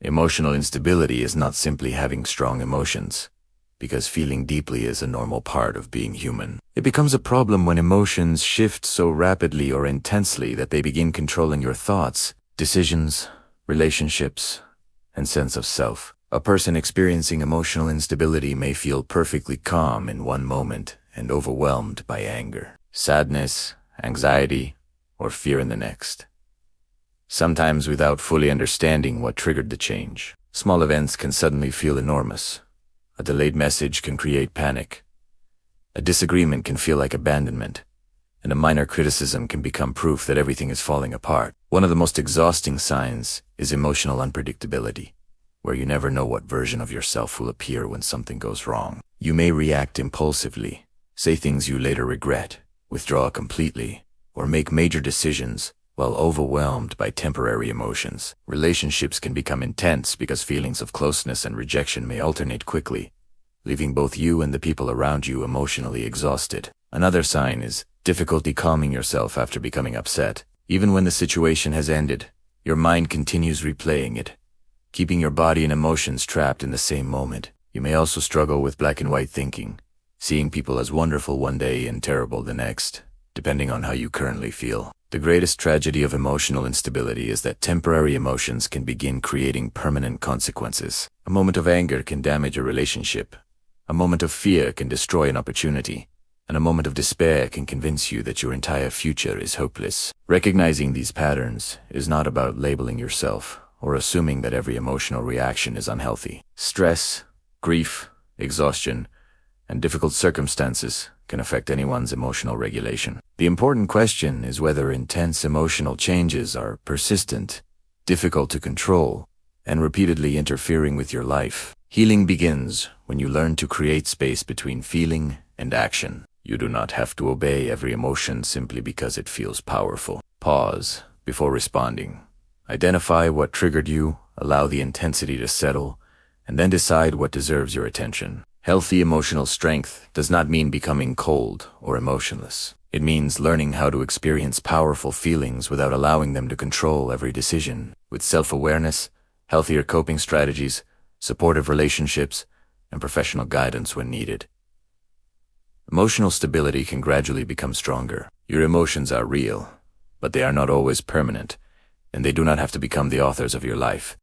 Emotional instability is not simply having strong emotions, because feeling deeply is a normal part of being human. It becomes a problem when emotions shift so rapidly or intensely that they begin controlling your thoughts, decisions, relationships, and sense of self. A person experiencing emotional instability may feel perfectly calm in one moment and overwhelmed by anger, sadness, anxiety, or fear in the next, sometimes without fully understanding what triggered the change. Small events can suddenly feel enormous. A delayed message can create panic. A disagreement can feel like abandonment, and a minor criticism can become proof that everything is falling apart. One of the most exhausting signs is emotional unpredictability, where you never know what version of yourself will appear when something goes wrong. You may react impulsively, say things you later regret, withdraw completely, or make major decisions while overwhelmed by temporary emotions. Relationships can become intense because feelings of closeness and rejection may alternate quickly, leaving both you and the people around you emotionally exhausted. Another sign is difficulty calming yourself after becoming upset. Even when the situation has ended, your mind continues replaying it, keeping your body and emotions trapped in the same moment. You may also struggle with black and white thinking, seeing people as wonderful one day and terrible the next, depending on how you currently feel. The greatest tragedy of emotional instability is that temporary emotions can begin creating permanent consequences. A moment of anger can damage a relationship. A moment of fear can destroy an opportunity. And a moment of despair can convince you that your entire future is hopeless. Recognizing these patterns is not about labeling yourself or assuming that every emotional reaction is unhealthy. Stress, grief, exhaustion, and difficult circumstances can affect anyone's emotional regulation. The important question is whether intense emotional changes are persistent, difficult to control, and repeatedly interfering with your life. Healing begins when you learn to create space between feeling and action. You do not have to obey every emotion simply because it feels powerful. Pause before responding. Identify what triggered you, allow the intensity to settle, and then decide what deserves your attention. Healthy emotional strength does not mean becoming cold or emotionless. It means learning how to experience powerful feelings without allowing them to control every decision. With self-awareness, healthier coping strategies, supportive relationships, and professional guidance when needed, emotional stability can gradually become stronger. Your emotions are real, but they are not always permanent, and they do not have to become the authors of your life.